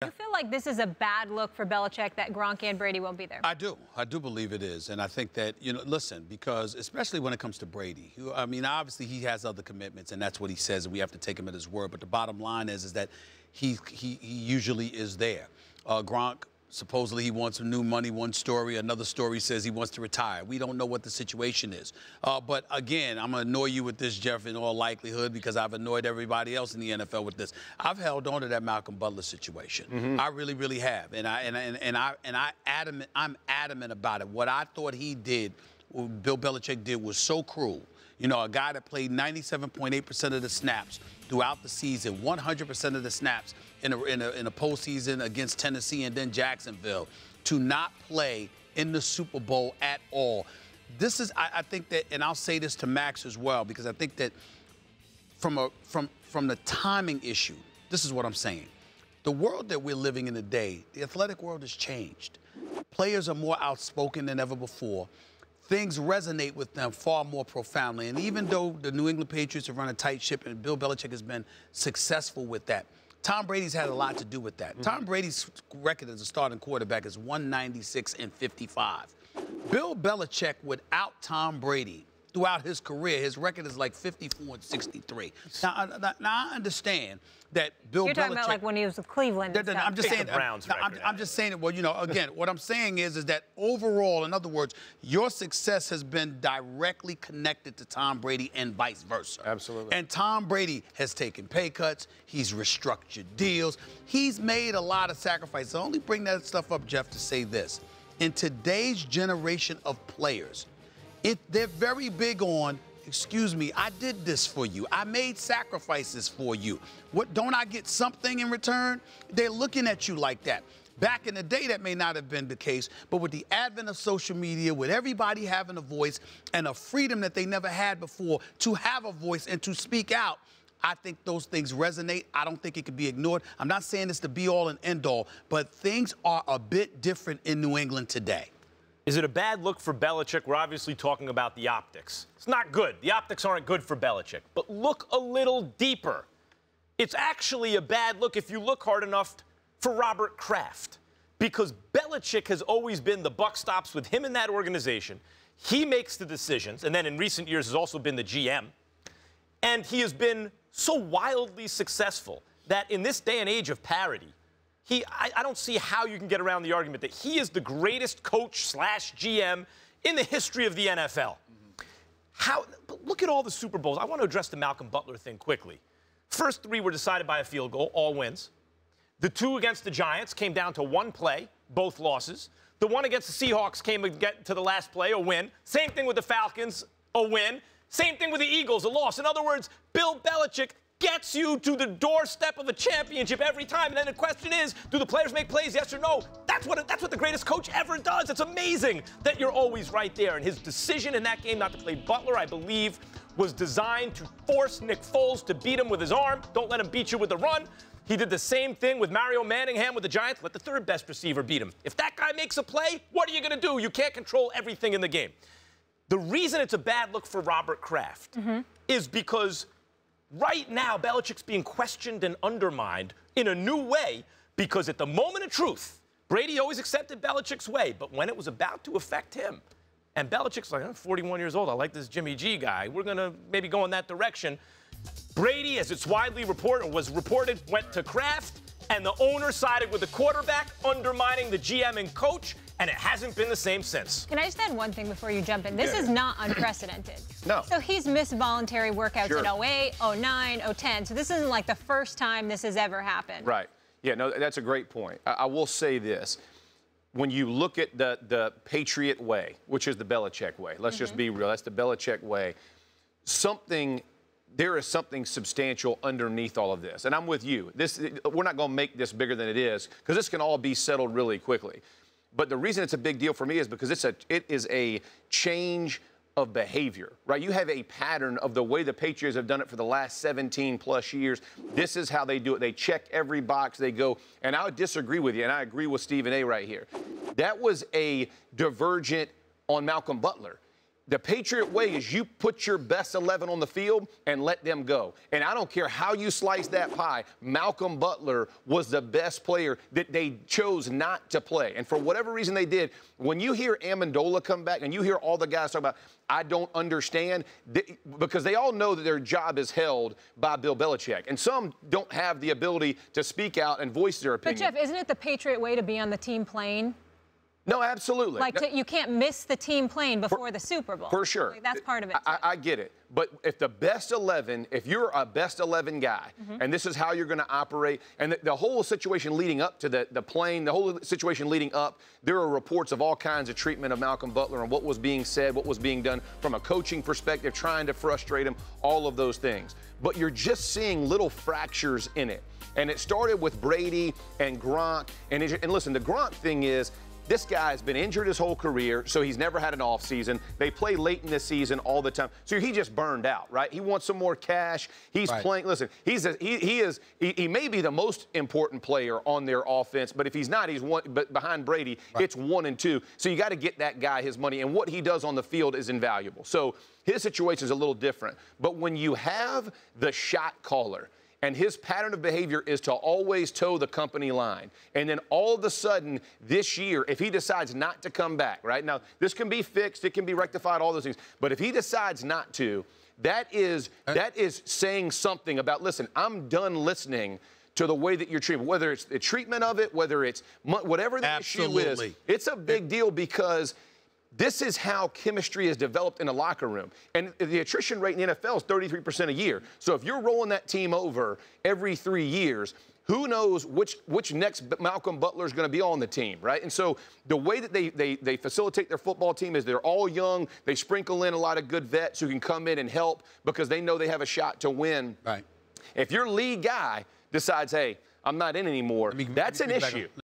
Do you feel like this is a bad look for Belichick that Gronk and Brady won't be there? I do. I do believe it is. And I think that, listen, because especially when it comes to Brady, I mean, obviously he has other commitments, and that's what he says, and we have to take him at his word. But the bottom line is that he usually is there. Gronk, supposedly he wants some new money, one story. Another story says he wants to retire. We don't know what the situation is. But, again, I'm going to annoy you with this, Jeff, in all likelihood, because I've annoyed everybody else in the NFL with this. I've held on to that Malcolm Butler situation. I really, really have. And I'm adamant about it. What I thought he did, what Bill Belichick did, was so cruel. A guy that played 97.8% of the snaps throughout the season, 100% of the snaps in a postseason against Tennessee and then Jacksonville, to not play in the Super Bowl at all. This is, I think that, and I'll say this to Max as well, because I think that from the timing issue, this is what I'm saying. The world that we're living in today, the athletic world has changed. Players are more outspoken than ever before. Things resonate with them far more profoundly. And even though the New England Patriots have run a tight ship and Bill Belichick has been successful with that, Tom Brady's had a lot to do with that. Tom Brady's record as a starting quarterback is 196-55. Bill Belichick, without Tom Brady, throughout his career, his record is like 54-63. Now I understand that Bill Belichick. You're talking about like when he was with Cleveland. I'm just saying. I'm just saying it. Well, again, what I'm saying is that overall, in other words, your success has been directly connected to Tom Brady and vice versa. Absolutely. And Tom Brady has taken pay cuts. He's restructured deals. He's made a lot of sacrifices. I only bring that stuff up, Jeff, to say this: in today's generation of players, they're very big on, excuse me, I did this for you. I made sacrifices for you. What, don't I get something in return? They're looking at you like that. Back in the day, that may not have been the case, but with the advent of social media, with everybody having a voice and a freedom that they never had before to have a voice and to speak out, I think those things resonate. I don't think it can be ignored. I'm not saying it's the be-all and end-all, but things are a bit different in New England today. Is it a bad look for Belichick? We're obviously talking about the optics. It's not good. The optics aren't good for Belichick. But look a little deeper. It's actually a bad look if you look hard enough for Robert Kraft. Because Belichick has always been the buck stops with him in that organization. He makes the decisions, and then in recent years has also been the GM. And he has been so wildly successful that in this day and age of parity, I don't see how you can get around the argument that he is the greatest coach / GM in the history of the NFL. Look at all the Super Bowls. I want to address the Malcolm Butler thing quickly. First 3 were decided by a field goal, all wins. The 2 against the Giants came down to 1 play, both losses. The 1 against the Seahawks came to the last play, a win. Same thing with the Falcons, a win. Same thing with the Eagles, a loss. In other words, Bill Belichick gets you to the doorstep of a championship every time. And then the question is, do the players make plays, yes or no? That's what the greatest coach ever does. It's amazing that you're always right there. And his decision in that game not to play Butler, I believe, was designed to force Nick Foles to beat him with his arm. Don't let him beat you with the run. He did the same thing with Mario Manningham with the Giants. Let the 3rd best receiver beat him. If that guy makes a play, what are you going to do? You can't control everything in the game. The reason it's a bad look for Robert Kraft is because right now, Belichick's being questioned and undermined in a new way because at the moment of truth, Brady always accepted Belichick's way, but when it was about to affect him, and Belichick's like, I'm 41 years old, I like this Jimmy G guy, we're going to maybe go in that direction. Brady, as it's widely reported, went to Kraft, and the owner sided with the quarterback, undermining the GM and coach, and it hasn't been the same since. Can I just add one thing before you jump in? This is not unprecedented. No. So he's missed voluntary workouts in 08, 09, 010. So this isn't like the first time this has ever happened. Right. Yeah, no, that's a great point. I will say this. When you look at the Patriot way, which is the Belichick way, let's just be real, that's the Belichick way, there is something substantial underneath all of this. And I'm with you. We're not going to make this bigger than it is because this can all be settled really quickly. But the reason it's a big deal for me is because it is a change of behavior, right? You have a pattern of the way the Patriots have done it for the last 17-plus years. This is how they do it. They check every box. They go, and I would disagree with you, and I agree with Stephen A. right here. That was a divergent on Malcolm Butler. The Patriot way is you put your best 11 on the field and let them go. And I don't care how you slice that pie, Malcolm Butler was the best player that they chose not to play. And for whatever reason they did, when you hear Amendola come back and you hear all the guys talk about, I don't understand, because they all know that their job is held by Bill Belichick. And some don't have the ability to speak out and voice their opinion. But, Jeff, isn't it the Patriot way to be on the team plane? No, absolutely. Like, you can't miss the team plane before the Super Bowl. For sure. Like, that's part of it, too. I get it. But if the best 11, if you're a best 11 guy, and this is how you're going to operate, and the whole situation leading up to the plane, the whole situation leading up, there are reports of all kinds of treatment of Malcolm Butler and what was being said, what was being done from a coaching perspective, trying to frustrate him, all of those things. But you're just seeing little fractures in it. And it started with Brady and Gronk. And listen, the Gronk thing is, this guy's been injured his whole career, so he's never had an offseason. They play late in the season all the time. So he just burned out, right? He wants some more cash. He's playing. Listen, he may be the most important player on their offense, but if he's not, he's one. But behind Brady, it's 1 and 2. So you got to get that guy his money, and what he does on the field is invaluable. So his situation is a little different. But when you have the shot caller, and his pattern of behavior is to always toe the company line. And then all of a sudden this year, if he decides not to come back, right? Now, this can be fixed, it can be rectified, all those things. But if he decides not to, that is saying something about, listen, I'm done listening to the way that you're treated, whether it's the treatment of it, whether it's whatever the issue is. It's a big deal because this is how chemistry is developed in a locker room. And the attrition rate in the NFL is 33% a year. So if you're rolling that team over every 3 years, who knows which next Malcolm Butler is going to be on the team, right? And so the way that they facilitate their football team is they're all young. They sprinkle in a lot of good vets who can come in and help because they know they have a shot to win. Right. If your lead guy decides, hey, I'm not in anymore, that's an issue.